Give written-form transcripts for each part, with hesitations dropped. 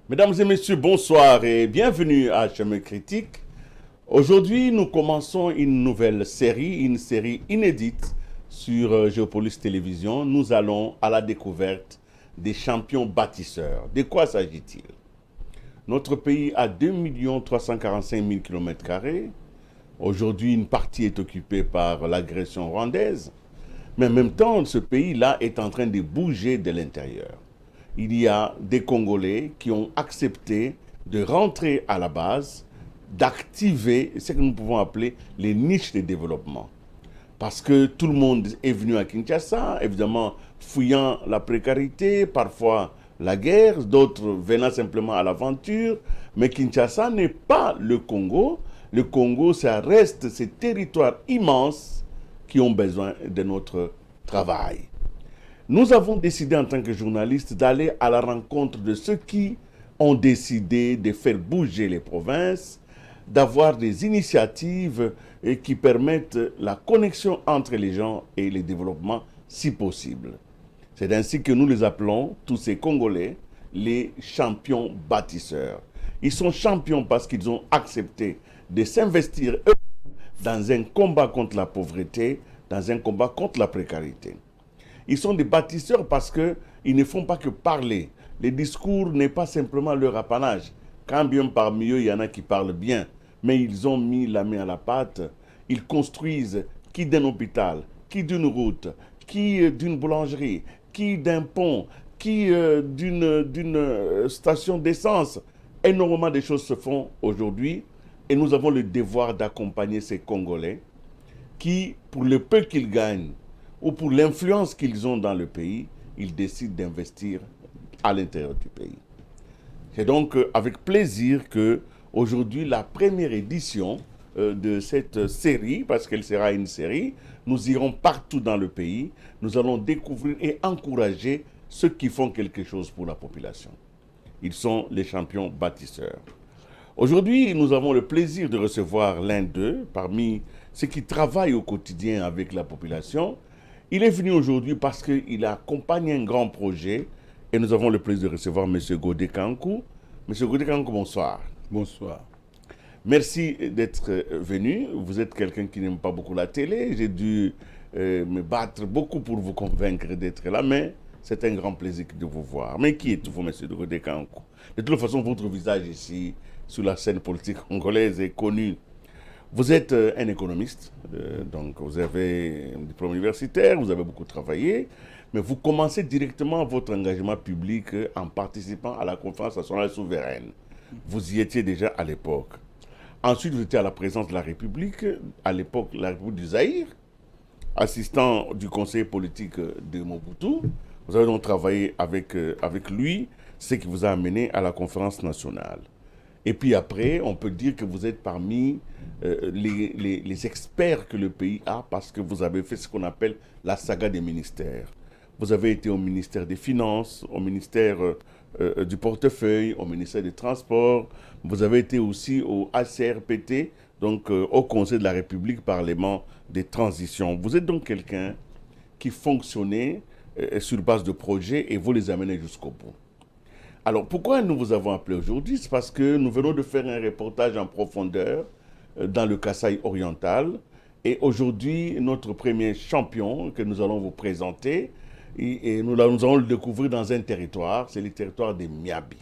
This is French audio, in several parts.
Mesdames et messieurs, bonsoir et bienvenue à Chemin Critique. Aujourd'hui, nous commençons une nouvelle série, une série inédite sur Géopolis Télévision. Nous allons à la découverte des champions bâtisseurs. De quoi s'agit-il? Notre pays a 2 345 000 km². Aujourd'hui, une partie est occupée par l'agression rwandaise. Mais en même temps, ce pays-là est en train de bouger de l'intérieur. Il y a des Congolais qui ont accepté de rentrer à la base, d'activer ce que nous pouvons appeler les niches de développement. Parce que tout le monde est venu à Kinshasa, évidemment fouillant la précarité, parfois la guerre, d'autres venant simplement à l'aventure. Mais Kinshasa n'est pas le Congo. Le Congo, ça reste ces territoires immenses qui ont besoin de notre travail. Nous avons décidé en tant que journalistes d'aller à la rencontre de ceux qui ont décidé de faire bouger les provinces, d'avoir des initiatives qui permettent la connexion entre les gens et le développement si possible. C'est ainsi que nous les appelons, tous ces Congolais, les champions bâtisseurs. Ils sont champions parce qu'ils ont accepté de s'investir eux dans un combat contre la pauvreté, dans un combat contre la précarité. Ils sont des bâtisseurs parce qu'ils ne font pas que parler. Le discours n'est pas simplement leur apanage. Quand bien parmi eux, il y en a qui parlent bien, mais ils ont mis la main à la pâte. Ils construisent qui d'un hôpital, qui d'une route, qui d'une boulangerie, qui d'un pont, qui d'une station d'essence. Énormément de choses se font aujourd'hui et nous avons le devoir d'accompagner ces Congolais qui, pour le peu qu'ils gagnent, ou pour l'influence qu'ils ont dans le pays, ils décident d'investir à l'intérieur du pays. C'est donc avec plaisir que aujourd'hui la première édition de cette série, parce qu'elle sera une série, nous irons partout dans le pays, nous allons découvrir et encourager ceux qui font quelque chose pour la population. Ils sont les champions bâtisseurs. Aujourd'hui, nous avons le plaisir de recevoir l'un d'eux, parmi ceux qui travaillent au quotidien avec la population. Il est venu aujourd'hui parce qu'il accompagne un grand projet et nous avons le plaisir de recevoir M. Godé Kankou. M. Godé Kankou, bonsoir. Bonsoir. Merci d'être venu. Vous êtes quelqu'un qui n'aime pas beaucoup la télé. J'ai dû me battre beaucoup pour vous convaincre d'être là, mais c'est un grand plaisir de vous voir. Mais qui êtes-vous, M. Godé Kankou? De toute façon, votre visage ici, sur la scène politique congolaise, est connu. Vous êtes un économiste, donc vous avez un diplôme universitaire, vous avez beaucoup travaillé, mais vous commencez directement votre engagement public en participant à la conférence nationale souveraine. Vous y étiez déjà à l'époque. Ensuite, vous étiez à la présidence de la République, à l'époque la République du Zaïre, assistant du conseiller politique de Mobutu. Vous avez donc travaillé avec lui, ce qui vous a amené à la conférence nationale. Et puis après, on peut dire que vous êtes parmi les experts que le pays a parce que vous avez fait ce qu'on appelle la saga des ministères. Vous avez été au ministère des Finances, au ministère du Portefeuille, au ministère des Transports. Vous avez été aussi au ACRPT, donc au Conseil de la République, Parlement des Transitions. Vous êtes donc quelqu'un qui fonctionnait sur base de projets et vous les amenez jusqu'au bout. Alors, pourquoi nous vous avons appelé aujourd'hui? C'est parce que nous venons de faire un reportage en profondeur dans le Kasaï oriental. Et aujourd'hui, notre premier champion que nous allons vous présenter, et nous allons le découvrir dans un territoire, c'est le territoire des Miabi.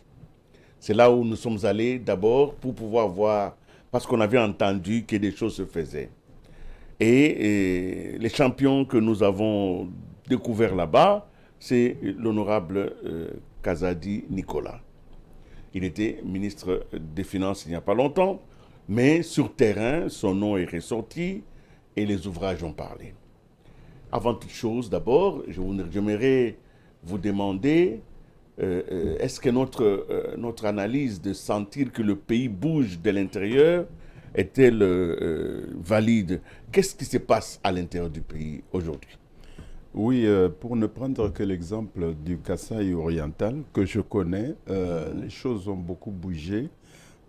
C'est là où nous sommes allés d'abord pour pouvoir voir parce qu'on avait entendu que des choses se faisaient. Et les champions que nous avons découverts là-bas, c'est l'honorable Kazadi Nicolas. Il était ministre des Finances il n'y a pas longtemps, mais sur terrain, son nom est ressorti et les ouvrages ont parlé. Avant toute chose, d'abord, j'aimerais vous demander, est-ce que notre analyse de sentir que le pays bouge de l'intérieur est-elle valide? Qu'est-ce qui se passe à l'intérieur du pays aujourd'hui? Oui, pour ne prendre que l'exemple du Kasaï oriental que je connais, les choses ont beaucoup bougé.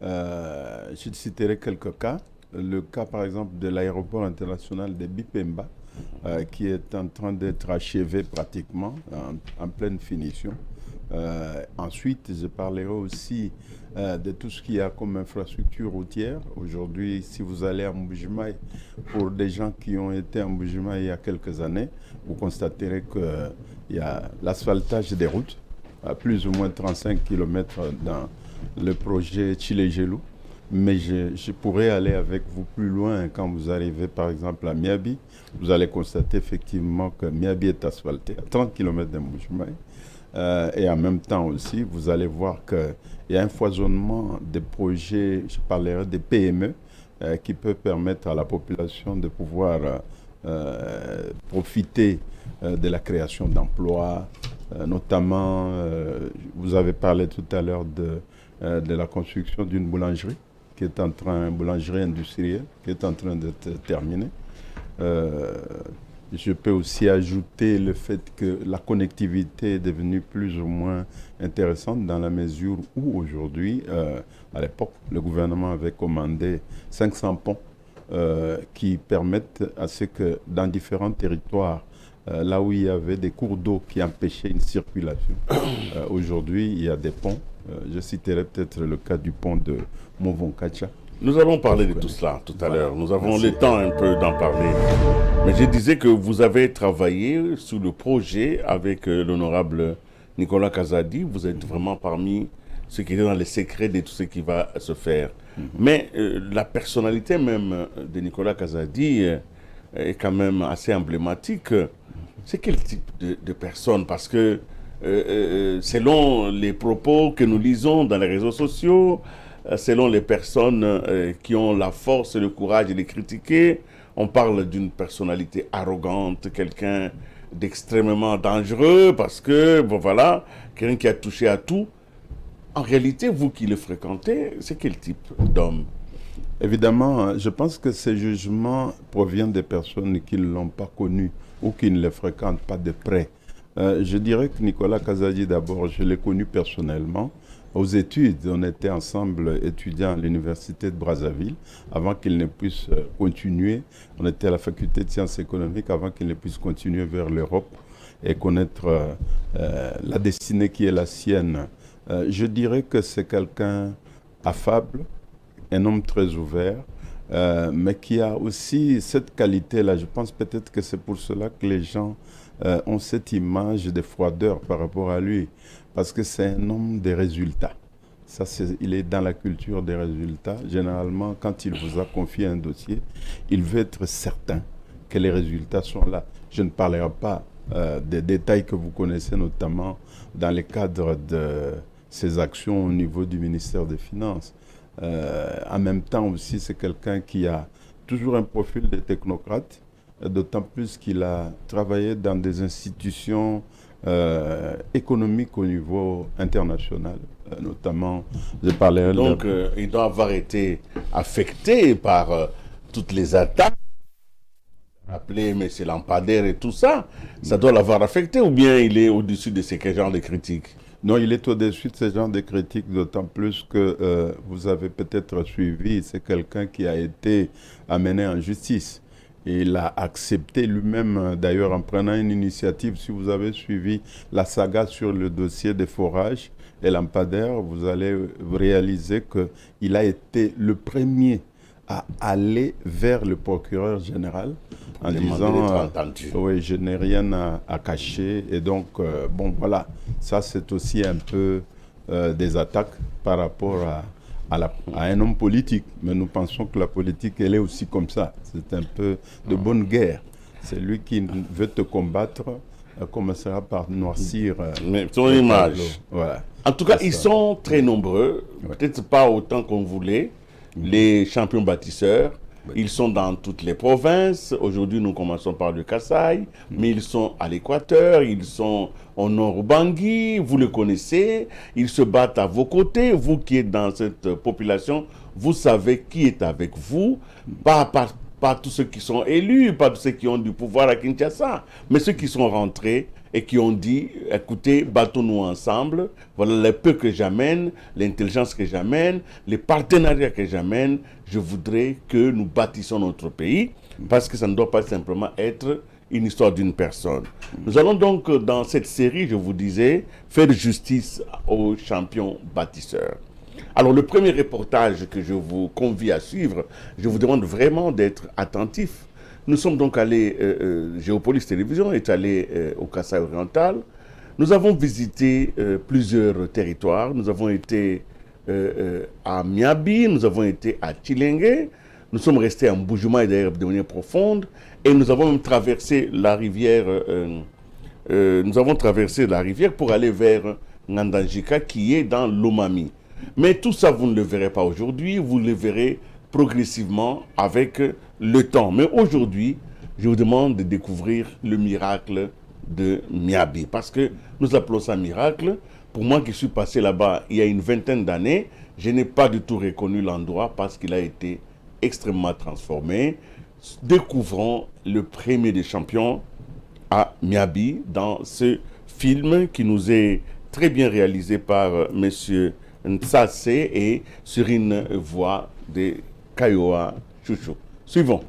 Je citerai quelques cas. Le cas, par exemple, de l'aéroport international de Bipemba, qui est en train d'être achevé pratiquement, en pleine finition. Ensuite, je parlerai aussi de tout ce qu'il y a comme infrastructure routière. Aujourd'hui, si vous allez à Mbujimaï, pour des gens qui ont été à Mbujimaï il y a quelques années, vous constaterez qu'il y a l'asphaltage des routes, à plus ou moins 35 km dans le projet Chile-Gelou. Mais je pourrais aller avec vous plus loin quand vous arrivez par exemple à Miabi. Vous allez constater effectivement que Miabi est asphalté à 30 km de Mbujimaï. Et en même temps aussi, vous allez voir qu'il y a un foisonnement de projets, je parlerai des PME, qui peut permettre à la population de pouvoir profiter de la création d'emplois, notamment, vous avez parlé tout à l'heure de la construction d'une boulangerie, boulangerie industrielle, qui est en train d'être terminée. Je peux aussi ajouter le fait que la connectivité est devenue plus ou moins intéressante dans la mesure où aujourd'hui, à l'époque, le gouvernement avait commandé 500 ponts qui permettent à ce que dans différents territoires, là où il y avait des cours d'eau qui empêchaient une circulation, aujourd'hui, il y a des ponts. Je citerai peut-être le cas du pont de Movonkacha. Nous allons parler de tout cela tout à l'heure. Nous avons le temps un peu d'en parler. Mais je disais que vous avez travaillé sur le projet avec l'honorable Nicolas Kazadi. Vous êtes vraiment parmi ceux qui étaient dans les secrets de tout ce qui va se faire. Mais la personnalité même de Nicolas Kazadi est quand même assez emblématique. C'est quel type de personne? Parce que selon les propos que nous lisons dans les réseaux sociaux, selon les personnes qui ont la force et le courage de les critiquer, on parle d'une personnalité arrogante, quelqu'un d'extrêmement dangereux parce que, bon voilà, quelqu'un qui a touché à tout. En réalité, vous qui le fréquentez, c'est quel type d'homme? Évidemment, je pense que ces jugements proviennent des personnes qui ne l'ont pas connu ou qui ne le fréquentent pas de près. Je dirais que Nicolas Kazadi, d'abord, je l'ai connu personnellement. Aux études, on était ensemble étudiants à l'université de Brazzaville avant qu'il ne puisse continuer. On était à la faculté de sciences économiques avant qu'il ne puisse continuer vers l'Europe et connaître la destinée qui est la sienne. Je dirais que c'est quelqu'un affable, un homme très ouvert, mais qui a aussi cette qualité-là. Je pense peut-être que c'est pour cela que les gens ont cette image de froideur par rapport à lui. Parce que c'est un homme des résultats. Ça, il est dans la culture des résultats. Généralement, quand il vous a confié un dossier, il veut être certain que les résultats sont là. Je ne parlerai pas des détails que vous connaissez, notamment dans le cadre de ses actions au niveau du ministère des Finances. En même temps aussi, c'est quelqu'un qui a toujours un profil de technocrate, d'autant plus qu'il a travaillé dans des institutions économique au niveau international, notamment, je parlais... Donc, il doit avoir été affecté par toutes les attaques, appelé M. Lampadaire et tout ça. Ça doit l'avoir affecté ou bien il est au-dessus de ces genres de critiques? Non, il est au-dessus de ce genre de critiques, d'autant plus que vous avez peut-être suivi, c'est quelqu'un qui a été amené en justice. Il a accepté lui-même, d'ailleurs, en prenant une initiative. Si vous avez suivi la saga sur le dossier des forages et Lampadaire, vous allez réaliser qu'il a été le premier à aller vers le procureur général en disant oui, je n'ai rien à cacher. Et donc, bon, voilà, ça c'est aussi un peu des attaques par rapport à un homme politique. Mais nous pensons que la politique, elle est aussi comme ça. C'est un peu de bonne guerre. C'est lui qui veut te combattre, commencera par noircir Mais son le tableau. image. Voilà. En tout cas, C'est ils ça. sont très nombreux, Ouais. peut-être pas autant qu'on voulait, les champions bâtisseurs. Ils sont dans toutes les provinces. Aujourd'hui, nous commençons par le Kasaï, mais ils sont à l'Équateur, ils sont au nord Bangui, vous le connaissez. Ils se battent à vos côtés. Vous qui êtes dans cette population, vous savez qui est avec vous. Pas tous ceux qui sont élus, pas tous ceux qui ont du pouvoir à Kinshasa, mais ceux qui sont rentrés et qui ont dit, écoutez, battons-nous ensemble, voilà le peu que j'amène, l'intelligence que j'amène, les partenariats que j'amène, je voudrais que nous bâtissions notre pays, parce que ça ne doit pas simplement être une histoire d'une personne. Nous allons donc, dans cette série, je vous disais, faire justice aux champions bâtisseurs. Alors, le premier reportage que je vous convie à suivre, je vous demande vraiment d'être attentif. Nous sommes donc allés, Géopolis Télévision est allé au Kasaï oriental. Nous avons visité plusieurs territoires. Nous avons été à Miabi, nous avons été à Chilenge, nous sommes restés en Mbujumaï d'ailleurs de manière profonde, et nous avons même traversé la rivière. Nous avons traversé la rivière pour aller vers Ngandajika qui est dans l'Omami. Mais tout ça, vous ne le verrez pas aujourd'hui, vous le verrez progressivement avec le temps. Mais aujourd'hui, je vous demande de découvrir le miracle de Miabi. Parce que nous appelons ça miracle. Pour moi qui suis passé là-bas il y a une vingtaine d'années, je n'ai pas du tout reconnu l'endroit parce qu'il a été extrêmement transformé. Découvrons le premier des champions à Miabi dans ce film qui nous est très bien réalisé par monsieur Ntsase et sur une voix de Kayoa Chouchou. Suivons.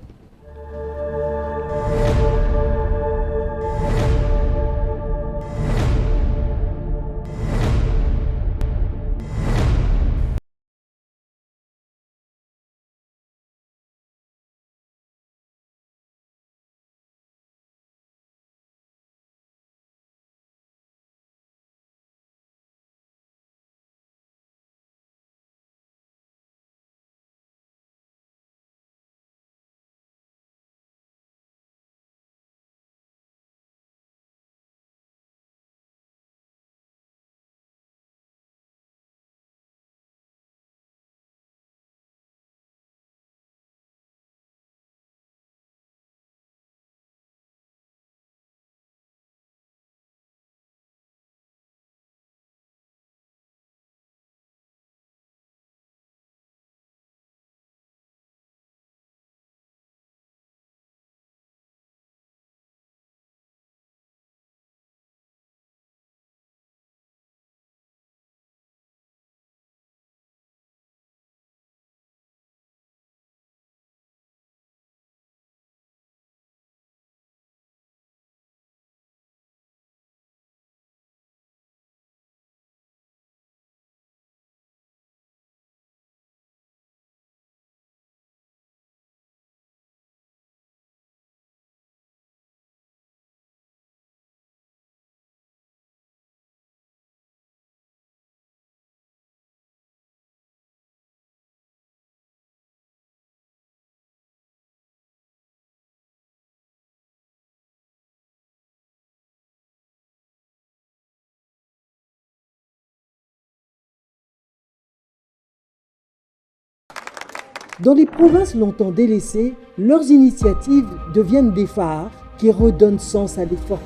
Dans les provinces longtemps délaissées, leurs initiatives deviennent des phares qui redonnent sens à l'effort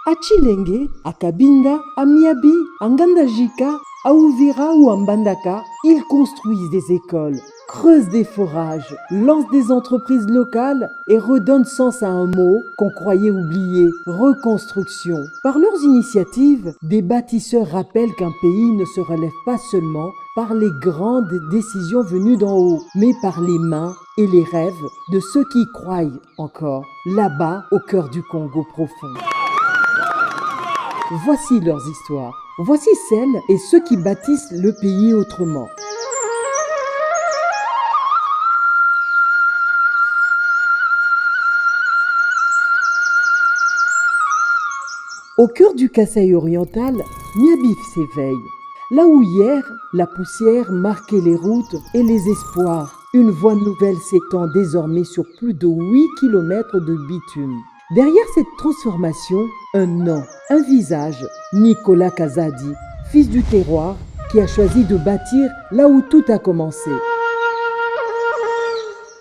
À Chilenge, à Cabinda, à Miabi, à Ngandajika, à Uvira ou à Mbandaka, ils construisent des écoles, creusent des forages, lancent des entreprises locales et redonnent sens à un mot qu'on croyait oublié, reconstruction. Par leurs initiatives, des bâtisseurs rappellent qu'un pays ne se relève pas seulement par les grandes décisions venues d'en haut, mais par les mains et les rêves de ceux qui y croient encore, là-bas au cœur du Congo profond. Voici leurs histoires. Voici celles et ceux qui bâtissent le pays autrement. Au cœur du Kasaï oriental, Miabi s'éveille. Là où hier, la poussière marquait les routes et les espoirs, une voie nouvelle s'étend désormais sur plus de 8 kilomètres de bitume. Derrière cette transformation, un nom, un visage, Nicolas Kazadi, fils du terroir, qui a choisi de bâtir là où tout a commencé.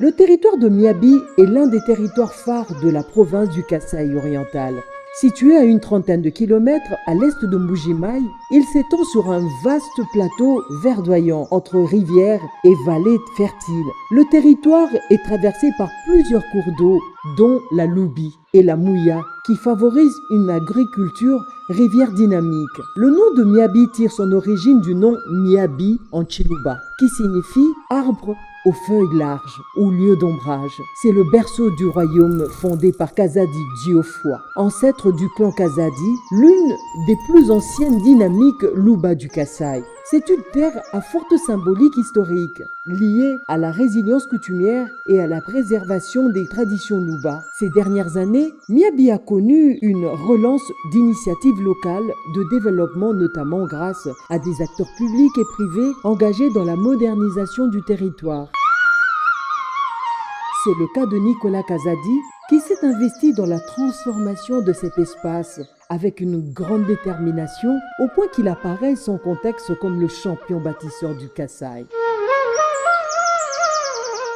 Le territoire de Miabi est l'un des territoires phares de la province du Kasaï oriental. Situé à une trentaine de kilomètres à l'est de Mbujimaï, il s'étend sur un vaste plateau verdoyant entre rivières et vallées fertiles. Le territoire est traversé par plusieurs cours d'eau, dont la Loubi et la Mouya, qui favorisent une agriculture rivière dynamique. Le nom de Miabi tire son origine du nom Miabi en Chiluba, qui signifie arbre aux feuilles larges ou lieu d'ombrage. C'est le berceau du royaume fondé par Kazadi Diofwa, ancêtre du clan Kazadi, l'une des plus anciennes dynamiques Luba du Kasaï. C'est une terre à forte symbolique historique, liée à la résilience coutumière et à la préservation des traditions Luba. Ces dernières années, Miabi a connu une relance d'initiatives locales de développement, notamment grâce à des acteurs publics et privés engagés dans la modernisation du territoire. C'est le cas de Nicolas Kazadi, qui s'est investi dans la transformation de cet espace avec une grande détermination, au point qu'il apparaît sans contexte comme le champion bâtisseur du Kasaï.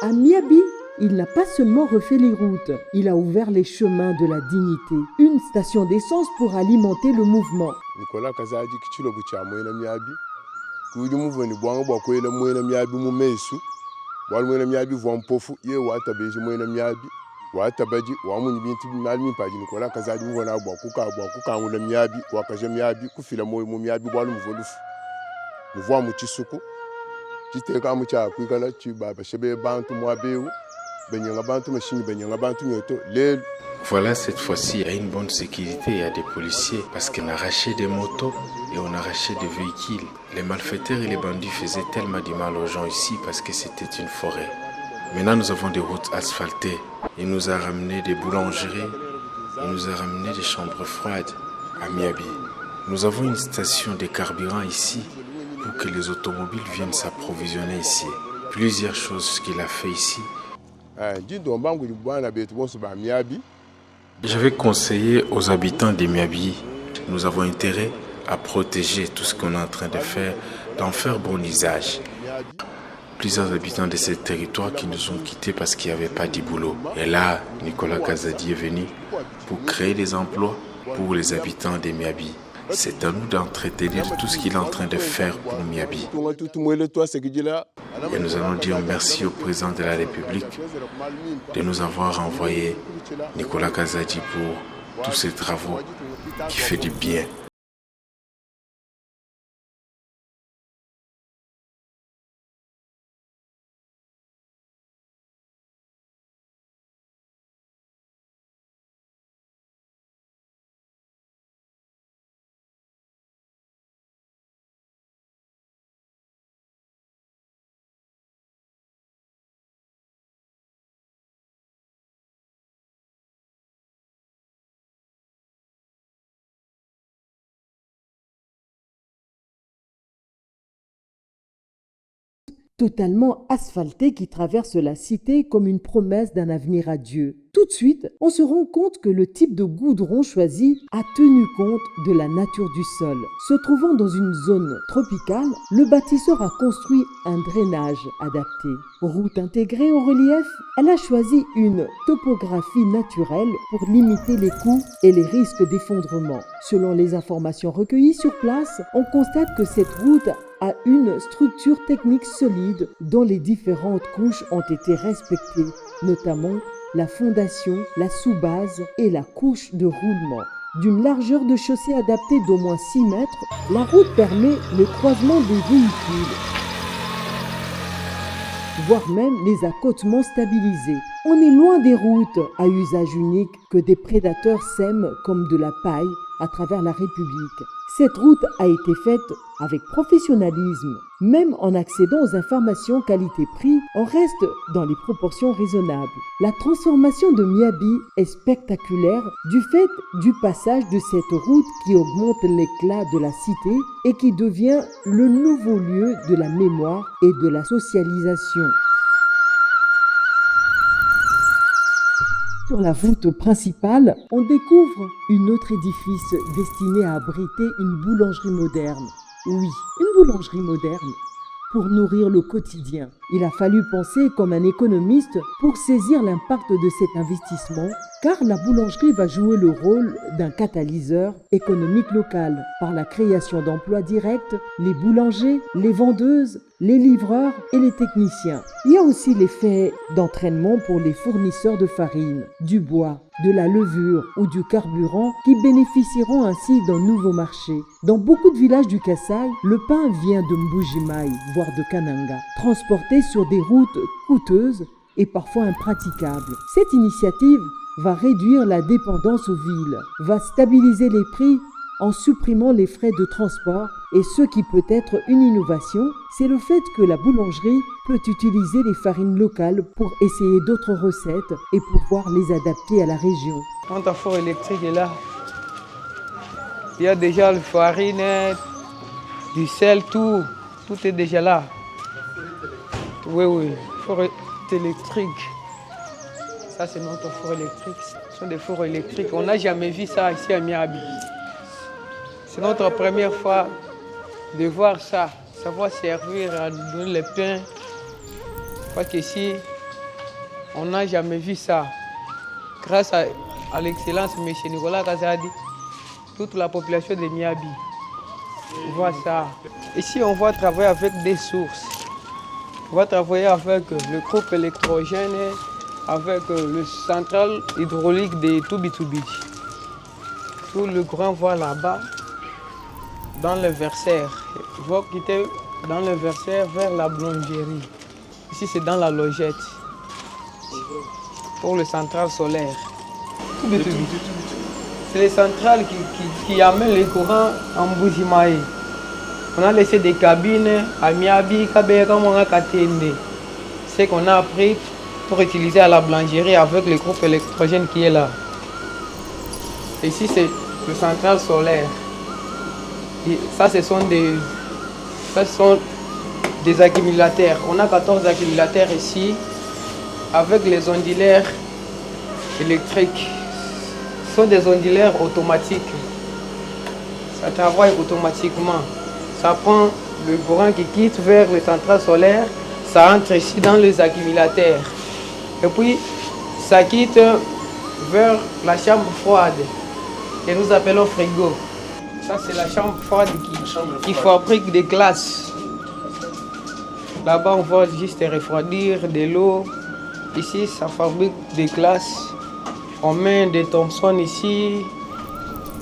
À Miabi, il n'a pas seulement refait les routes, il a ouvert les chemins de la dignité, une station d'essence pour alimenter le mouvement. Nicolas Kazadi kichilo bucha moyena Miabi, kudi muvoni bwanga bwakwela moyena Miabi mu mesu, wal moyena Miabi vwa mpofu ye wata beji moyena Miabi. Wata baji wa munyi bintu malmi paji Nicolas Kazadi muvona bwa ngula Miabi wakaje Miabi kufila moyo mu Miabi bwalu mvolufu. Muvwa mu chisuku kiteka mu cha kwikala chi baba shebe bantu mwabeu benyanga bantu machini benyanga bantu nyoto lelu. Voilà, cette fois-ci, il y a une bonne sécurité, il y a des policiers, parce qu'on a arraché des motos et on a arraché des véhicules. Les malfaiteurs et les bandits faisaient tellement du mal aux gens ici parce que c'était une forêt. Maintenant, nous avons des routes asphaltées. Il nous a ramené des boulangeries, il nous a ramené des chambres froides à Miabi. Nous avons une station de carburant ici pour que les automobiles viennent s'approvisionner ici. Plusieurs choses qu'il a fait ici. Je vais conseiller aux habitants de Miabi, nous avons intérêt à protéger tout ce qu'on est en train de faire, d'en faire bon usage. Plusieurs habitants de ce territoire qui nous ont quittés parce qu'il n'y avait pas de boulot. Et là, Nicolas Kazadi est venu pour créer des emplois pour les habitants de Miabi. C'est à nous d'entretenir tout ce qu'il est en train de faire pour Miabi. Et nous allons dire merci au président de la République de nous avoir envoyé Nicolas Kazadi pour tous ces travaux qui fait du bien. totalement asphaltée qui traverse la cité comme une promesse d'un avenir radieux. Tout de suite, on se rend compte que le type de goudron choisi a tenu compte de la nature du sol. Se trouvant dans une zone tropicale, le bâtisseur a construit un drainage adapté. Route intégrée au relief, elle a choisi une topographie naturelle pour limiter les coûts et les risques d'effondrement. Selon les informations recueillies sur place, on constate que cette route a une structure technique solide dont les différentes couches ont été respectées, notamment la fondation, la sous-base et la couche de roulement. D'une largeur de chaussée adaptée d'au moins 6 mètres, la route permet le croisement des véhicules, voire même les accotements stabilisés. On est loin des routes à usage unique que des prédateurs sèment comme de la paille à travers la République. Cette route a été faite avec professionnalisme. Même en accédant aux informations qualité-prix, on reste dans les proportions raisonnables. La transformation de Miabi est spectaculaire du fait du passage de cette route qui augmente l'éclat de la cité et qui devient le nouveau lieu de la mémoire et de la socialisation. Sur la voûte principale, on découvre un autre édifice destiné à abriter une boulangerie moderne. Oui, une boulangerie moderne pour nourrir le quotidien. Il a fallu penser comme un économiste pour saisir l'impact de cet investissement, car la boulangerie va jouer le rôle d'un catalyseur économique local par la création d'emplois directs, les boulangers, les vendeuses, les livreurs et les techniciens. Il y a aussi l'effet d'entraînement pour les fournisseurs de farine, du bois, de la levure ou du carburant qui bénéficieront ainsi d'un nouveau marché. Dans beaucoup de villages du Kasaï, le pain vient de Mbuji-Mayi, voire de Kananga, transporté sur des routes coûteuses et parfois impraticables. Cette initiative va réduire la dépendance aux villes, va stabiliser les prix en supprimant les frais de transport, et ce qui peut être une innovation, c'est le fait que la boulangerie peut utiliser les farines locales pour essayer d'autres recettes et pouvoir les adapter à la région. Notre four électrique est là. Il y a déjà la farine, du sel, tout est déjà là. Oui, four électrique. Ça, c'est notre four électrique. Ce sont des fours électriques. On n'a jamais vu ça ici à Miabi. C'est notre première fois de voir ça. Ça va servir à nous donner le pain. Parce qu'ici, on n'a jamais vu ça. Grâce à l'excellence de M. Nicolas Kazadi, toute la population de Miabi voit ça. Ici, on va travailler avec des sources. On va travailler avec le groupe électrogène, avec le central hydraulique de Toubitoubidji. Tout le grand voit là-bas, dans le versaire. Il va quitter dans le versaire vers la boulangerie. Ici, c'est dans la logette, pour le central solaire. C'est les centrales qui amènent les courants en Mbuji-Mayi. On a laissé des cabines à Miabi, Katende. C'est qu'on a appris pour utiliser à la boulangerie avec le groupe électrogène qui est là. Ici, c'est le central solaire. Et ça, ce sont des accumulateurs. On a 14 accumulateurs ici avec les ondulaires électriques. Ce sont des ondulaires automatiques. Ça travaille automatiquement. Ça prend le courant qui quitte vers le central solaire, ça entre ici dans les accumulateurs. Et puis, ça quitte vers la chambre froide, que nous appelons frigo. Ça, c'est la chambre froide qui fabrique des glaces. Là-bas, on va juste refroidir de l'eau. Ici, ça fabrique des glaces. On met des Thomson ici.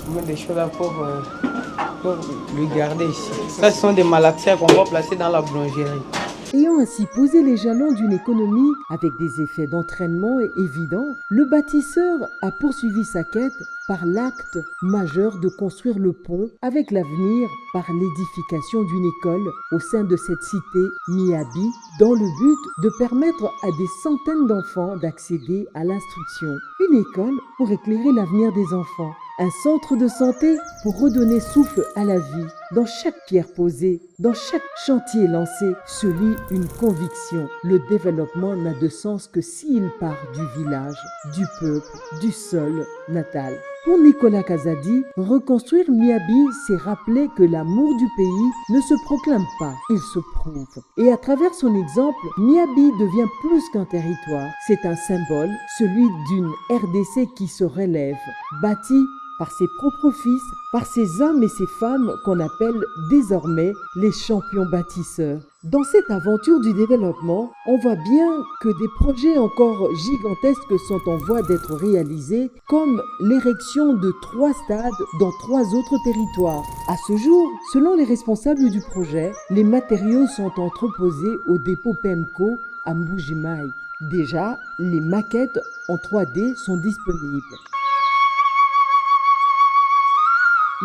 On met des choses là pour le garder ici. Ça, ce sont des malaxiens qu'on va placer dans la boulangerie. Ayant ainsi posé les jalons d'une économie avec des effets d'entraînement évidents, le bâtisseur a poursuivi sa quête par l'acte majeur de construire le pont avec l'avenir par l'édification d'une école au sein de cette cité Miabi, dans le but de permettre à des centaines d'enfants d'accéder à l'instruction. Une école pour éclairer l'avenir des enfants, un centre de santé pour redonner souffle à la vie, Dans chaque pierre posée, dans chaque chantier lancé, se lit une conviction. Le développement n'a de sens que s'il part du village, du peuple, du sol natal. Pour Nicolas Kazadi, reconstruire Miabi, c'est rappeler que l'amour du pays ne se proclame pas, il se prouve. Et à travers son exemple, Miabi devient plus qu'un territoire. C'est un symbole, celui d'une RDC qui se relève, bâtie par ses propres fils, par ces hommes et ces femmes qu'on appelle désormais les champions bâtisseurs. Dans cette aventure du développement, on voit bien que des projets encore gigantesques sont en voie d'être réalisés, comme l'érection de 3 stades dans 3 autres territoires. À ce jour, selon les responsables du projet, les matériaux sont entreposés au dépôt PEMCO à Mbuji-Mayi. Déjà, les maquettes en 3D sont disponibles.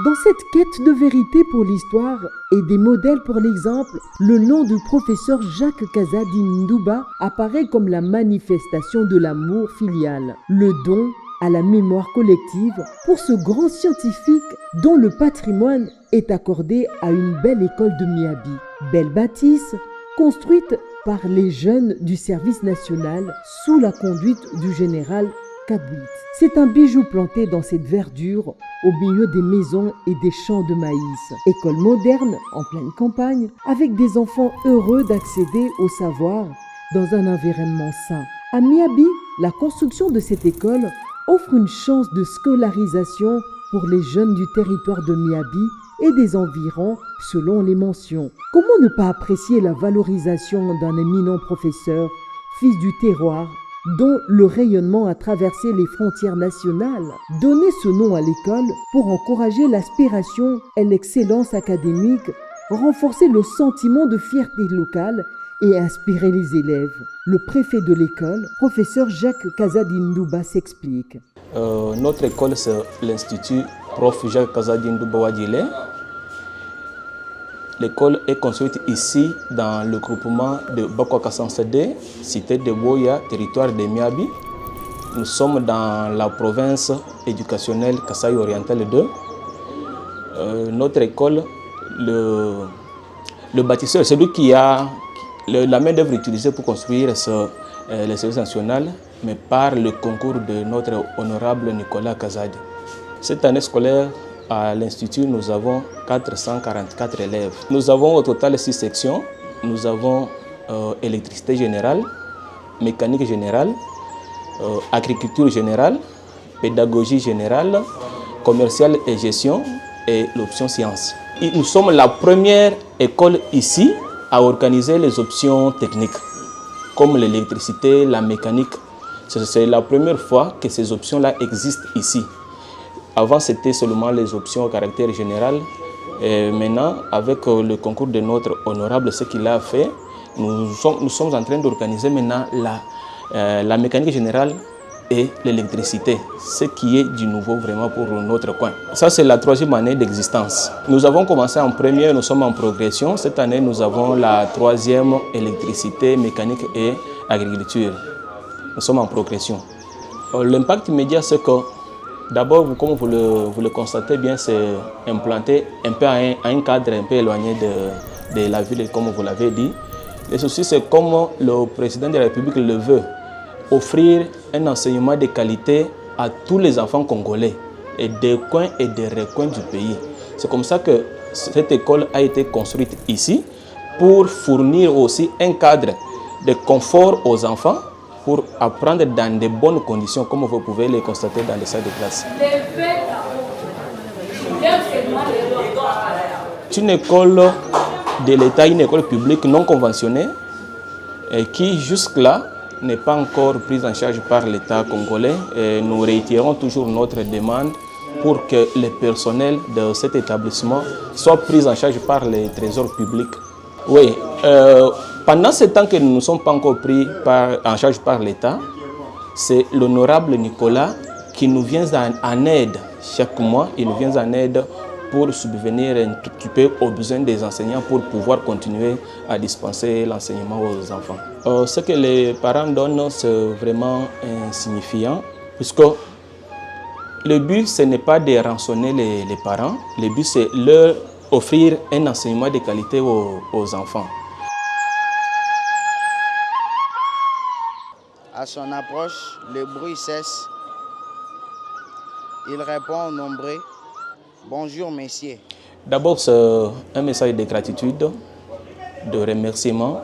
Dans cette quête de vérité pour l'histoire et des modèles pour l'exemple, le nom du professeur Jacques Kazadi Ndouba apparaît comme la manifestation de l'amour filial, le don à la mémoire collective pour ce grand scientifique dont le patrimoine est accordé à une belle école de Miabi. Belle bâtisse construite par les jeunes du service national sous la conduite du général Kabouit. C'est un bijou planté dans cette verdure au milieu des maisons et des champs de maïs. École moderne en pleine campagne avec des enfants heureux d'accéder au savoir dans un environnement sain. À Miabi, la construction de cette école offre une chance de scolarisation pour les jeunes du territoire de Miabi et des environs selon les mentions. Comment ne pas apprécier la valorisation d'un éminent professeur, fils du terroir, dont le rayonnement a traversé les frontières nationales. Donner ce nom à l'école pour encourager l'aspiration et l'excellence académique, renforcer le sentiment de fierté locale et inspirer les élèves. Le préfet de l'école, professeur Jacques Kazadi Ndouba, s'explique. Notre école, c'est l'Institut Prof. Jacques Kazadi Ndouba Wadjile. L'école est construite ici dans le groupement de Bakwakasansede, cité de Boya, territoire de Miabi. Nous sommes dans la province éducationnelle Kasaï Oriental 2. Notre école, le bâtisseur, celui qui a la main-d'œuvre utilisée pour construire le service national, mais par le concours de notre honorable Nicolas Kazadi. Cette année scolaire, à l'Institut, nous avons 444 élèves. Nous avons au total 6 sections. Nous avons électricité générale, mécanique générale, agriculture générale, pédagogie générale, commerciale et gestion et l'option sciences. Et nous sommes la première école ici à organiser les options techniques, comme l'électricité, la mécanique. C'est la première fois que ces options-là existent ici. Avant, c'était seulement les options au caractère général. Et maintenant, avec le concours de notre honorable, ce qu'il a fait, nous sommes en train d'organiser maintenant la mécanique générale et l'électricité, ce qui est du nouveau vraiment pour notre coin. Ça, c'est la 3e année d'existence. Nous avons commencé en première, nous sommes en progression. Cette année, nous avons la 3e électricité, mécanique et agriculture. Nous sommes en progression. L'impact immédiat, c'est que d'abord, comme vous le constatez bien, c'est implanté un peu à un cadre un peu éloigné de la ville, comme vous l'avez dit. Le souci, c'est comme le président de la République le veut, offrir un enseignement de qualité à tous les enfants congolais, et des coins et des recoins du pays. C'est comme ça que cette école a été construite ici, pour fournir aussi un cadre de confort aux enfants, pour apprendre dans de bonnes conditions, comme vous pouvez les constater dans les salles de classe. C'est une école de l'État, une école publique non conventionnée, qui jusque-là n'est pas encore prise en charge par l'État congolais. Et nous réitérons toujours notre demande pour que les personnels de cet établissement soient pris en charge par les trésors publics. Oui. Pendant ce temps que nous ne sommes pas encore pris en charge par l'État, c'est l'honorable Nicolas qui nous vient en aide chaque mois. Il nous vient en aide pour subvenir un tout petit peu aux besoins des enseignants pour pouvoir continuer à dispenser l'enseignement aux enfants. Ce que les parents donnent, c'est vraiment insignifiant, puisque le but, ce n'est pas de rançonner les parents. Le but, c'est leur offrir un enseignement de qualité aux enfants. À son approche, le bruit cesse. Il répond au nombreux « Bonjour, messieurs ». D'abord, c'est un message de gratitude, de remerciement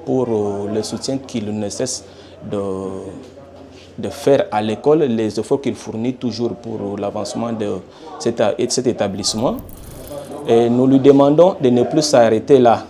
pour le soutien qu'il ne cesse de faire à l'école, les efforts qu'il fournit toujours pour l'avancement de cet établissement. Et nous lui demandons de ne plus s'arrêter là.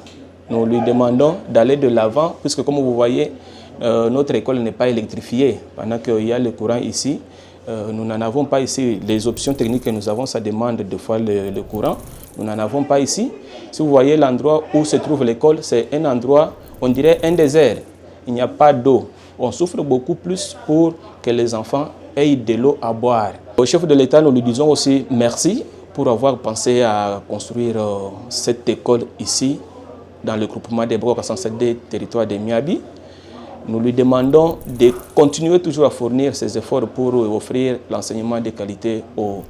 Nous lui demandons d'aller de l'avant, puisque comme vous voyez, notre école n'est pas électrifiée. Pendant qu'il y a le courant ici, nous n'en avons pas ici. Les options techniques que nous avons, ça demande deux fois le courant. Nous n'en avons pas ici. Si vous voyez l'endroit où se trouve l'école, c'est un endroit, on dirait un désert. Il n'y a pas d'eau. On souffre beaucoup plus pour que les enfants aient de l'eau à boire. Au chef de l'État, nous lui disons aussi merci pour avoir pensé à construire cette école ici, dans le groupement des Boko 407D, territoire de Miabi. Nous lui demandons de continuer toujours à fournir ses efforts pour offrir l'enseignement de qualité aux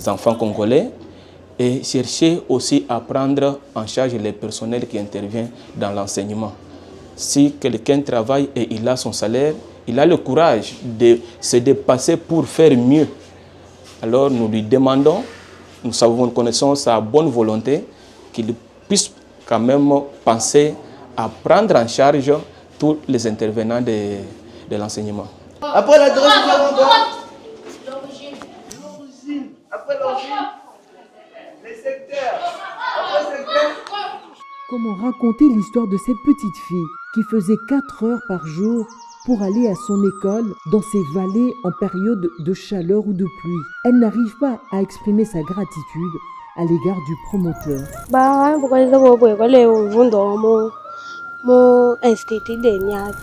enfants congolais et chercher aussi à prendre en charge les personnels qui interviennent dans l'enseignement. Si quelqu'un travaille et il a son salaire, il a le courage de se dépasser pour faire mieux. Alors nous lui demandons, nous connaissons sa bonne volonté, qu'il puisse quand même penser à prendre en charge tous les intervenants de l'enseignement. Après la l'origine, après l'origine, les secteurs, après secteur. Comment raconter l'histoire de cette petite fille qui faisait 4 heures par jour pour aller à son école dans ces vallées en période de chaleur ou de pluie? Elle n'arrive pas à exprimer sa gratitude à l'égard du promoteur.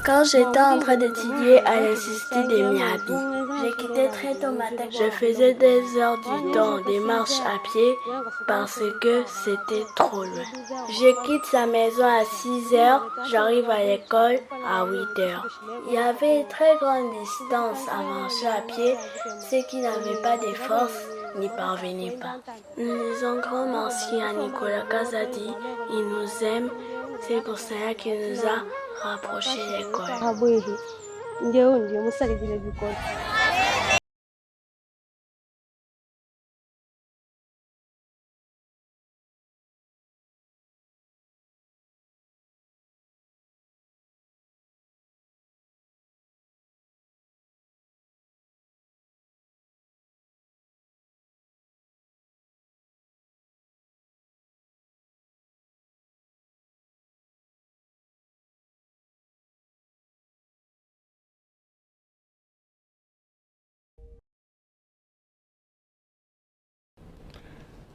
Quand j'étais en train d'étudier à l'Institut de Miabi, j'ai quitté très tôt ma tête. Je faisais des heures du temps de marche à pied parce que c'était trop loin. Je quitte sa maison à 6 heures, j'arrive à l'école à 8 heures. Il y avait une très grande distance à marcher à pied, ceux qui n'avaient pas de force n'y parvenaient pas. Nous disons grand merci à Nicolas Kazadi, il nous aime. C'est pour cela qu'il nous a rapprochés de l'école.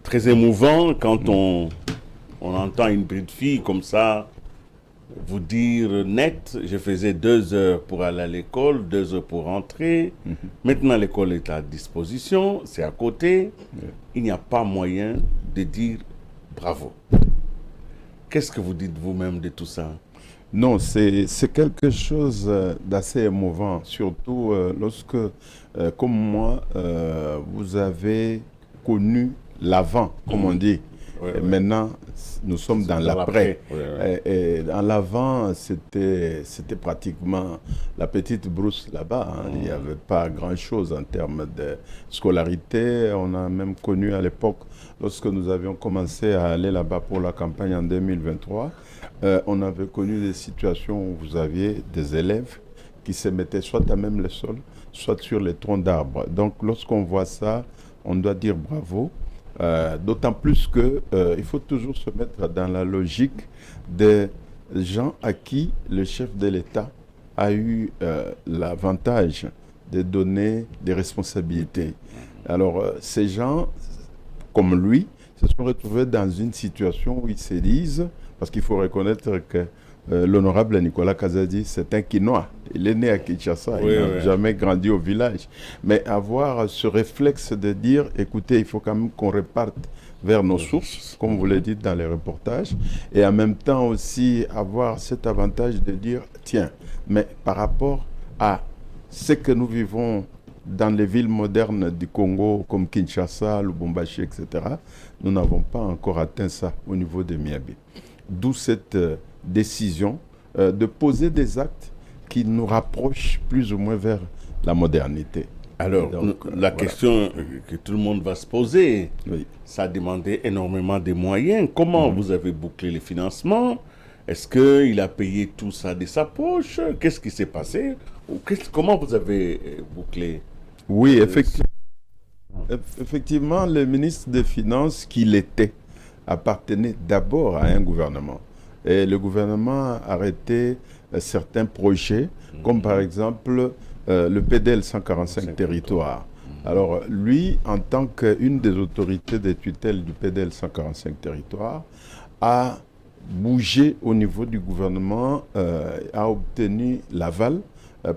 Très émouvant quand on entend une petite fille comme ça vous dire net, je faisais 2 heures pour aller à l'école, 2 heures pour rentrer. Maintenant l'école est à disposition, c'est à côté. Il n'y a pas moyen de dire bravo. Qu'est-ce que vous dites vous-même de tout ça? Non, c'est quelque chose d'assez émouvant, surtout lorsque, comme moi, vous avez connu l'avant, comme on dit. Et maintenant, nous sommes dans l'après. Et dans l'avant, c'était pratiquement la petite brousse là-bas. Hein. Il n'y avait pas grand-chose en termes de scolarité. On a même connu à l'époque, lorsque nous avions commencé à aller là-bas pour la campagne en 2023, on avait connu des situations où vous aviez des élèves qui se mettaient soit à même le sol, soit sur les troncs d'arbres. Donc, lorsqu'on voit ça, on doit dire bravo. D'autant plus qu'il faut toujours se mettre dans la logique des gens à qui le chef de l'État a eu l'avantage de donner des responsabilités. Alors, ces gens, comme lui, se sont retrouvés dans une situation où ils se disent, parce qu'il faut reconnaître que l'honorable Nicolas Kazadi, c'est un Quinois. Il est né à Kinshasa, il n'a jamais grandi au village. Mais avoir ce réflexe de dire, écoutez, il faut quand même qu'on reparte vers nos sources, comme vous l'avez dit dans les reportages, et en même temps aussi avoir cet avantage de dire, tiens, mais par rapport à ce que nous vivons dans les villes modernes du Congo, comme Kinshasa, Lubumbashi, etc., nous n'avons pas encore atteint ça au niveau de Miabi. D'où cette décision de poser des actes qui nous rapprochent plus ou moins vers la modernité. Alors, donc, la question que tout le monde va se poser, oui. Ça a demandé énormément de moyens. Comment vous avez bouclé les financements? Est-ce qu'il a payé tout ça de sa poche? Qu'est-ce qui s'est passé? Comment vous avez bouclé? Oui, effectivement, le ministre des Finances qu'il était appartenait d'abord à un gouvernement. Et le gouvernement a arrêté certains projets, comme par exemple le PDL 145 territoires. Alors lui, en tant qu'une des autorités de tutelle du PDL 145 territoires, a bougé au niveau du gouvernement, a obtenu l'aval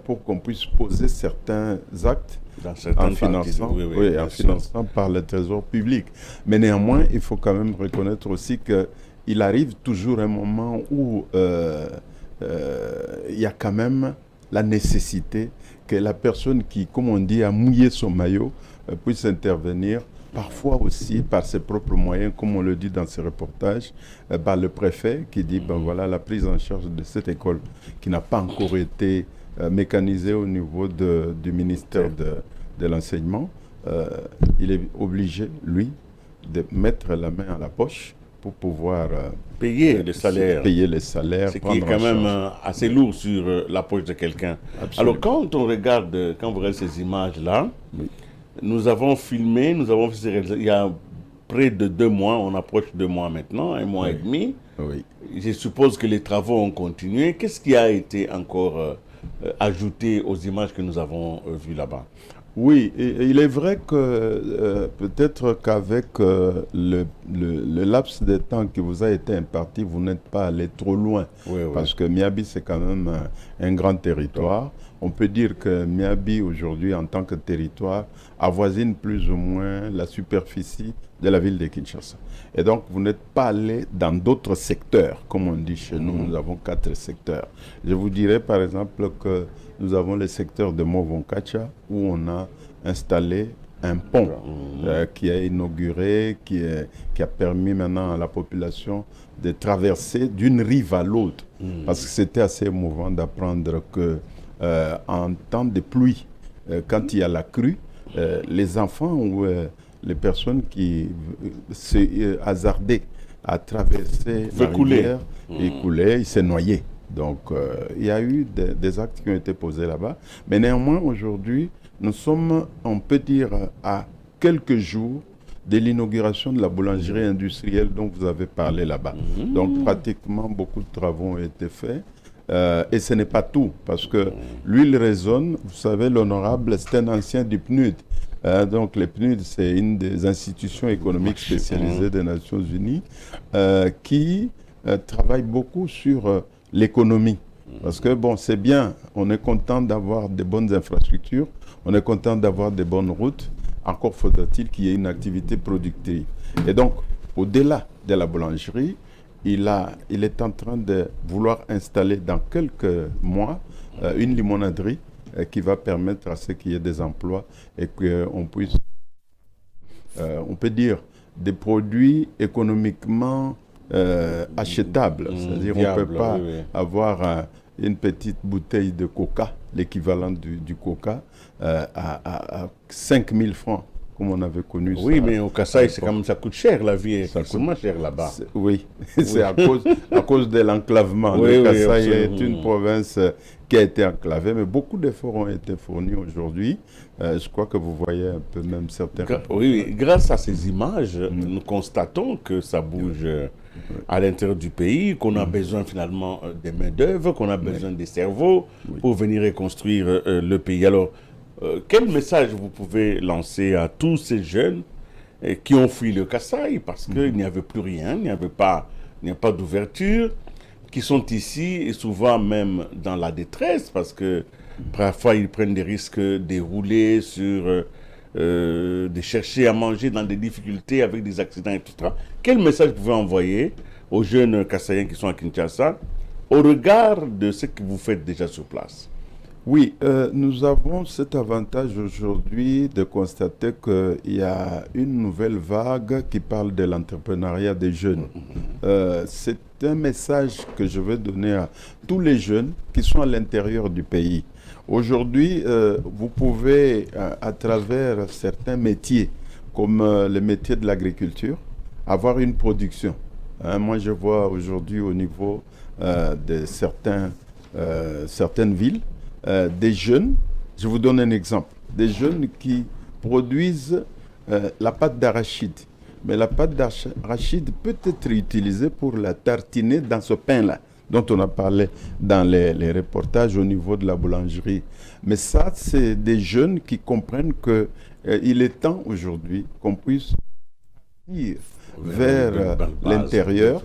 pour qu'on puisse poser certains actes en finançant, en finançant par le trésor public. Mais néanmoins, il faut quand même reconnaître aussi qu'il arrive toujours un moment où il y a quand même la nécessité que la personne qui, comme on dit, a mouillé son maillot, puisse intervenir, parfois aussi par ses propres moyens, comme on le dit dans ces reportages, par le préfet qui dit, ben voilà, la prise en charge de cette école qui n'a pas encore été mécanisée au niveau du ministère de l'enseignement, il est obligé, lui, de mettre la main à la poche pour pouvoir payer les salaires. Ce qui est quand même assez lourd sur la poche de quelqu'un. Alors quand vous regardez ces images-là, oui. Nous avons filmé, il y a près de 2 mois, on approche 2 mois maintenant, 1 mois et demi. Oui. Je suppose que les travaux ont continué. Qu'est-ce qui a été encore ajouté aux images que nous avons vues là-bas? Oui, et il est vrai que peut-être qu'avec le laps de temps qui vous a été imparti, vous n'êtes pas allé trop loin. Oui, parce que Miabi, c'est quand même un grand territoire. On peut dire que Miabi, aujourd'hui, en tant que territoire, avoisine plus ou moins la superficie de la ville de Kinshasa. Et donc, vous n'êtes pas allé dans d'autres secteurs, comme on dit chez nous. Nous avons 4 secteurs. Je vous dirais, par exemple, que nous avons le secteur de Movonkacha, où on a installé un pont qui a inauguré, qui a permis maintenant à la population de traverser d'une rive à l'autre. Parce que c'était assez émouvant d'apprendre que en temps de pluie, quand il y a la crue, les enfants ou les personnes qui se hasardaient à traverser la rivière, ils coulaient, ils se noyaient. Donc, il y a eu des actes qui ont été posés là-bas. Mais néanmoins, aujourd'hui, nous sommes, on peut dire, à quelques jours de l'inauguration de la boulangerie industrielle dont vous avez parlé là-bas. Donc, pratiquement, beaucoup de travaux ont été faits. Et ce n'est pas tout, parce que l'huile résonne, vous savez, l'honorable, c'est un ancien du PNUD. Donc, le PNUD, c'est une des institutions économiques spécialisées des Nations Unies qui travaille beaucoup sur l'économie. Parce que, bon, c'est bien, on est content d'avoir de bonnes infrastructures, on est content d'avoir de bonnes routes, encore faudra-t-il qu'il y ait une activité productive. Et donc, au-delà de la boulangerie, il est en train de vouloir installer dans quelques mois une limonaderie qui va permettre à ce qu'il y ait des emplois et qu'on puisse, on peut dire, des produits économiquement achetable. C'est-à-dire qu'on ne peut pas avoir une petite bouteille de coca, l'équivalent du coca, à 5 000 francs, comme on avait connu ça. Oui, mais au Kasaï, c'est comme ça coûte cher, la vie est extrêmement chère là-bas. Oui, c'est à cause de l'enclavement. Le Kasaï est une province qui a été enclavée, mais beaucoup d'efforts ont été fournis aujourd'hui. Je crois que vous voyez un peu même certains... Oui, grâce à ces images, nous constatons que ça bouge à l'intérieur du pays, qu'on a besoin finalement des main-d'œuvre, qu'on a besoin des cerveaux pour venir reconstruire le pays. Alors, quel message vous pouvez lancer à tous ces jeunes qui ont fui le Kasaï parce qu'il n'y avait plus rien, il n'y a pas d'ouverture, qui sont ici et souvent même dans la détresse parce que parfois ils prennent des risques de rouler sur, de chercher à manger dans des difficultés avec des accidents et tout ça. Quel message vous pouvez envoyer aux jeunes Kasaïens qui sont à Kinshasa au regard de ce que vous faites déjà sur place? Oui, nous avons cet avantage aujourd'hui de constater qu'il y a une nouvelle vague qui parle de l'entrepreneuriat des jeunes. C'est un message que je veux donner à tous les jeunes qui sont à l'intérieur du pays. Aujourd'hui, vous pouvez, à travers certains métiers, comme le métier de l'agriculture, avoir une production. Moi, je vois aujourd'hui au niveau de certaines villes, des jeunes, je vous donne un exemple, des jeunes qui produisent la pâte d'arachide. Mais la pâte d'arachide peut être utilisée pour la tartiner dans ce pain-là, dont on a parlé dans les reportages au niveau de la boulangerie. Mais ça, c'est des jeunes qui comprennent qu'il est temps aujourd'hui qu'on puisse ir vers l'intérieur,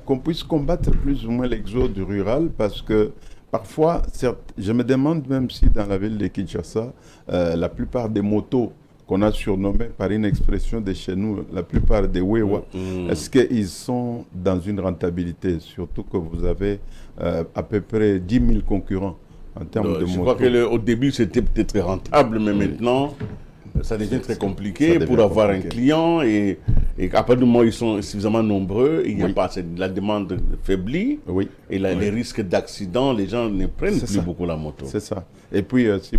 qu'on puisse combattre plus ou moins l'exode rural, parce que parfois, je me demande même si dans la ville de Kinshasa, la plupart des motos qu'on a surnommées par une expression de chez nous, la plupart des Wewa, est-ce qu'ils sont dans une rentabilité? Surtout que vous avez à peu près 10 000 concurrents en termes de motos. Je crois qu'au début, c'était peut-être rentable, mais maintenant, ça devient très compliqué pour avoir un client. Et à partir du moment où ils sont suffisamment nombreux, il n'y a pas la demande faiblit. Et les risques d'accident, les gens ne prennent plus beaucoup la moto. C'est ça. Et puis, si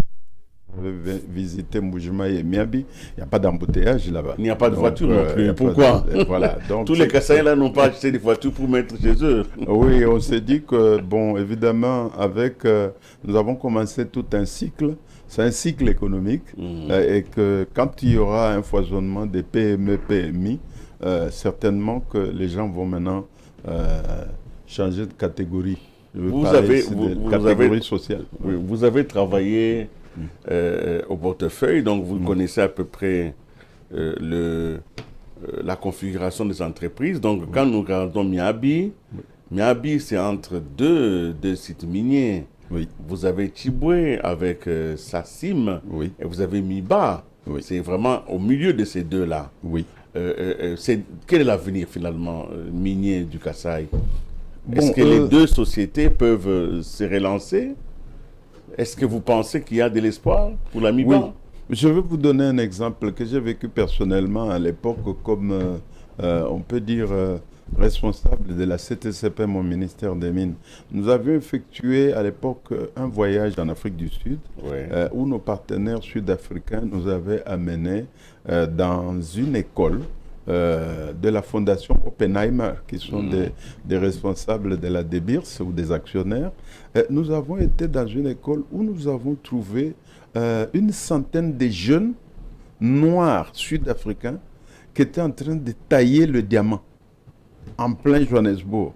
vous avez visité Mbuji-Mayi et Miabi, il n'y a pas d'embouteillage là-bas. Il n'y a pas de voiture non plus. Pourquoi voilà. Donc, tous les Kasaïs-là n'ont pas acheté des voitures pour mettre chez eux. Oui, on s'est dit que, bon, évidemment, nous avons commencé tout un cycle. C'est un cycle économique et que quand il y aura un foisonnement des PME, PMI, certainement que les gens vont maintenant changer de catégorie. Catégorie sociale. Oui, vous avez travaillé au portefeuille, donc vous connaissez à peu près la configuration des entreprises. Donc quand nous regardons Miabi, Miabi c'est entre deux sites miniers. Vous avez Chibwe avec Sassim et vous avez Miba. C'est vraiment au milieu de ces deux-là. Quel est l'avenir finalement minier du Kasaï? Est-ce que les deux sociétés peuvent se relancer? Est-ce que vous pensez qu'il y a de l'espoir pour la Miba? Je vais vous donner un exemple que j'ai vécu personnellement à l'époque comme, on peut dire, responsable de la CTCPM au ministère des Mines. Nous avions effectué à l'époque un voyage en Afrique du Sud où nos partenaires sud-africains nous avaient amenés dans une école de la fondation Oppenheimer, qui sont des responsables de la DBIRS ou des actionnaires. Nous avons été dans une école où nous avons trouvé une centaine de jeunes noirs sud-africains qui étaient en train de tailler le diamant en plein Johannesburg.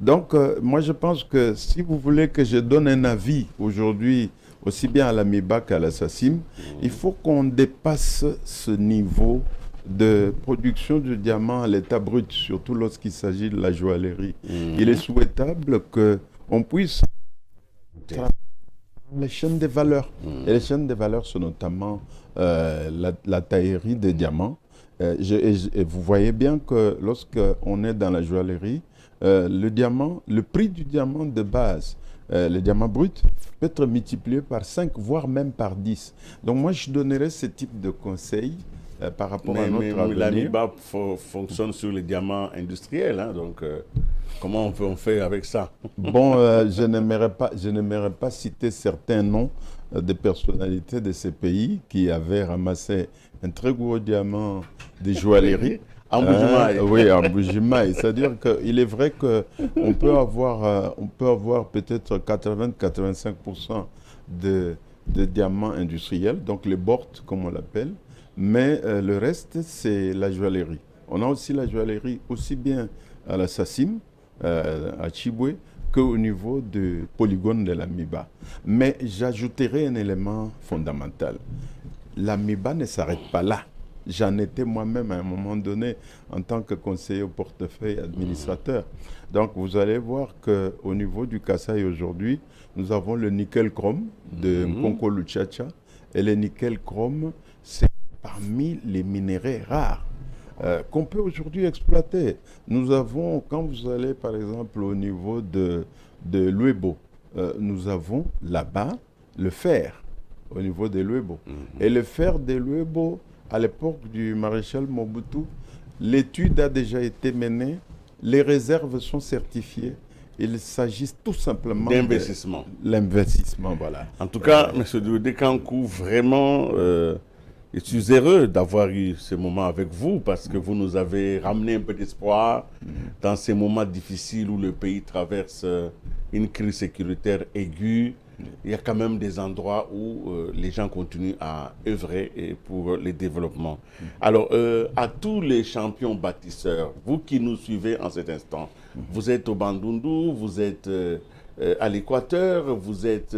Donc, moi, je pense que si vous voulez que je donne un avis aujourd'hui, aussi bien à la MIBA qu'à la SACIM, il faut qu'on dépasse ce niveau de production de diamants à l'état brut, surtout lorsqu'il s'agit de la joaillerie. Il est souhaitable qu'on puisse les chaînes de valeur. Et les chaînes de valeur, c'est notamment la taillerie des diamants. Et vous voyez bien que lorsqu'on est dans la joaillerie, le prix du diamant de base, le diamant brut, peut être multiplié par 5, voire même par 10. Donc moi, je donnerais ce type de conseils par rapport à notre avenir. La MIBA fonctionne sur les diamants industriels, hein, donc comment on fait avec ça? Bon, je n'aimerais pas citer certains noms de personnalités de ces pays qui avaient ramassé un très gros diamant de joaillerie. En Mbuji-Mayi. Oui, en Mbuji-Mayi. C'est-à-dire qu'il est vrai qu'on peut avoir peut-être 80-85% de diamants industriels, donc les bords, comme on l'appelle, mais le reste, c'est la joaillerie. On a aussi la joaillerie aussi bien à la Sassim, à Chibwe, qu'au niveau du polygone de la MIBA. Mais j'ajouterai un élément fondamental. La MIBA ne s'arrête pas là. J'en étais moi-même à un moment donné en tant que conseiller au portefeuille administrateur. Donc vous allez voir qu'au niveau du Kasaï aujourd'hui, nous avons le nickel-chrome de Nkonko Luchacha. Et le nickel-chrome, c'est parmi les minéraux rares qu'on peut aujourd'hui exploiter. Nous avons, quand vous allez par exemple au niveau de l'Uebo, nous avons là-bas le fer au niveau de Luebo. Et le fer de Luebo, à l'époque du maréchal Mobutu, l'étude a déjà été menée, les réserves sont certifiées. Il s'agit tout simplement d'investissement. L'investissement, voilà. En tout cas, M. Dodé Kankou, vraiment, je suis heureux d'avoir eu ce moment avec vous parce que vous nous avez ramené un peu d'espoir dans ces moments difficiles où le pays traverse une crise sécuritaire aiguë. Il y a quand même des endroits où les gens continuent à œuvrer pour les développements. Alors, à tous les champions bâtisseurs, vous qui nous suivez en cet instant, vous êtes au Bandundu, vous êtes à l'Équateur, vous êtes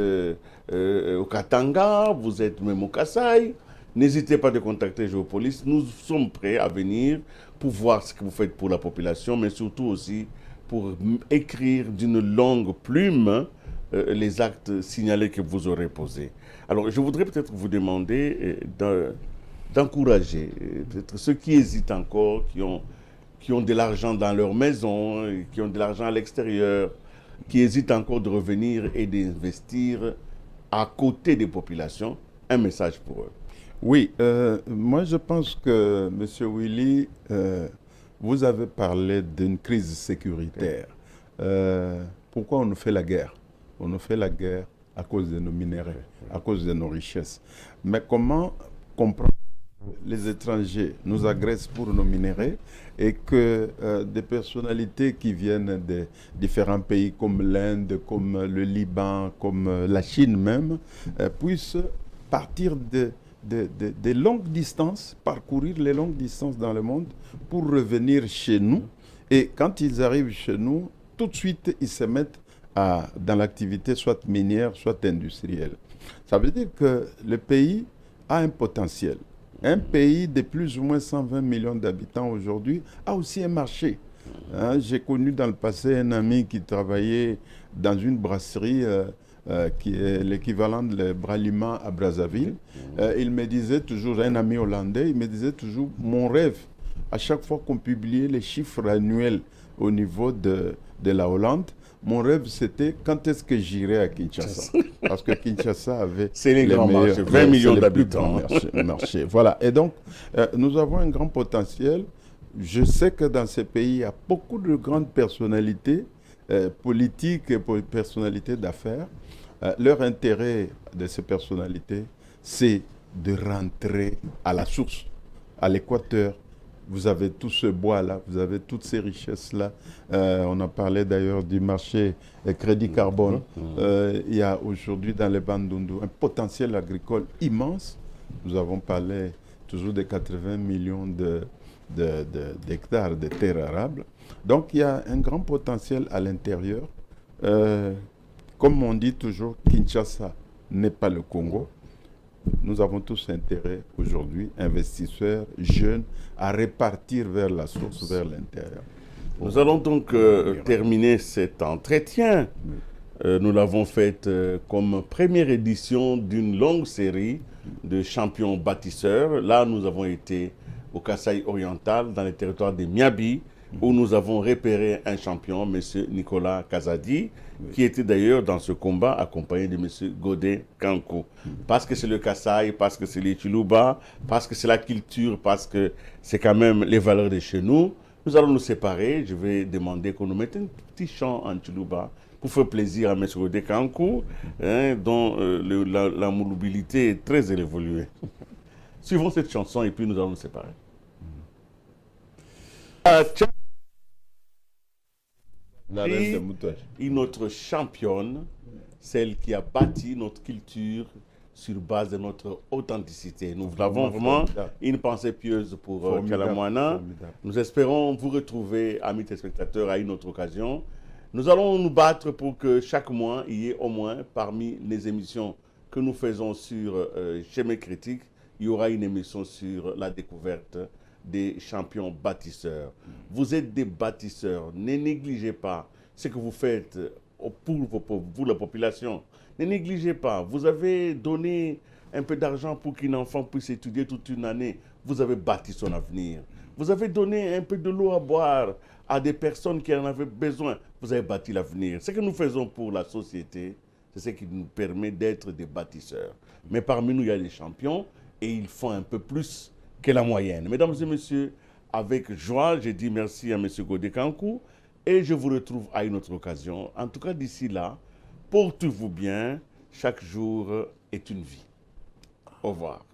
au Katanga, vous êtes même au Kasaï. N'hésitez pas à contacter Géopolis. Nous sommes prêts à venir pour voir ce que vous faites pour la population, mais surtout aussi pour écrire d'une longue plume les actes signalés que vous aurez posés. Alors, je voudrais peut-être vous demander d'encourager peut-être ceux qui hésitent encore, qui ont de l'argent dans leur maison, qui ont de l'argent à l'extérieur, qui hésitent encore de revenir et d'investir à côté des populations, un message pour eux. Oui, moi je pense que, M. Willy, vous avez parlé d'une crise sécuritaire. Pourquoi on nous fait la guerre? On nous fait la guerre à cause de nos minéraux, à cause de nos richesses. Mais comment comprendre que les étrangers nous agressent pour nos minéraux et que des personnalités qui viennent de différents pays comme l'Inde, comme le Liban, comme la Chine même, puissent partir de longues distances, parcourir les longues distances dans le monde pour revenir chez nous. Et quand ils arrivent chez nous, tout de suite, ils se mettent dans l'activité soit minière, soit industrielle. Ça veut dire que le pays a un potentiel. Un pays de plus ou moins 120 millions d'habitants aujourd'hui a aussi un marché. Hein, j'ai connu dans le passé un ami qui travaillait dans une brasserie qui est l'équivalent de Bralima à Brazzaville. Il me disait toujours, un ami hollandais, il me disait toujours, mon rêve, à chaque fois qu'on publiait les chiffres annuels au niveau de la Hollande, mon rêve, c'était quand est-ce que j'irai à Kinshasa. Parce que Kinshasa avait les grands marchés, 20 millions d'habitants. Marché. Voilà. Et donc, nous avons un grand potentiel. Je sais que dans ces pays, il y a beaucoup de grandes personnalités politiques et personnalités d'affaires. Leur intérêt de ces personnalités, c'est de rentrer à la source, à l'équateur. Vous avez tout ce bois-là, vous avez toutes ces richesses-là. On a parlé d'ailleurs du marché crédit carbone. Il y a aujourd'hui dans les Bandundu un potentiel agricole immense. Nous avons parlé toujours de 80 millions d'hectares de terres arables. Donc il y a un grand potentiel à l'intérieur. Comme on dit toujours, Kinshasa n'est pas le Congo. Nous avons tous intérêt aujourd'hui, investisseurs, jeunes, à répartir vers la source, vers l'intérieur. Nous allons donc terminer cet entretien. Nous l'avons fait comme première édition d'une longue série de champions bâtisseurs. Là, nous avons été au Kasaï oriental, dans les territoires de Miabi, où nous avons repéré un champion, M. Nicolas Kazadi, qui était d'ailleurs dans ce combat accompagné de M. Godé Kankou. Parce que c'est le Kasaï, parce que c'est les Chiluba, parce que c'est la culture, parce que c'est quand même les valeurs de chez nous. Nous allons nous séparer. Je vais demander qu'on nous mette un petit chant en Chiluba pour faire plaisir à M. Godé Kankou, dont la mobilité est très évoluée. Suivons cette chanson et puis nous allons nous séparer. Et notre championne, celle qui a bâti notre culture sur base de notre authenticité. Nous avons vraiment une pensée pieuse pour Kalamwana. Nous espérons vous retrouver, amis téléspectateurs, à une autre occasion. Nous allons nous battre pour que chaque mois, il y ait au moins, parmi les émissions que nous faisons sur Chemin Critique, il y aura une émission sur la découverte des champions bâtisseurs. Vous êtes des bâtisseurs. Ne négligez pas ce que vous faites pour vous, la population. Ne négligez pas. Vous avez donné un peu d'argent pour qu'un enfant puisse étudier toute une année. Vous avez bâti son avenir. Vous avez donné un peu de l'eau à boire à des personnes qui en avaient besoin. Vous avez bâti l'avenir. Ce que nous faisons pour la société, c'est ce qui nous permet d'être des bâtisseurs. Mais parmi nous, il y a des champions et ils font un peu plus que la moyenne. Mesdames et messieurs, avec joie, je dis merci à M. Godé Kankou et je vous retrouve à une autre occasion. En tout cas, d'ici là, portez-vous bien. Chaque jour est une vie. Au revoir.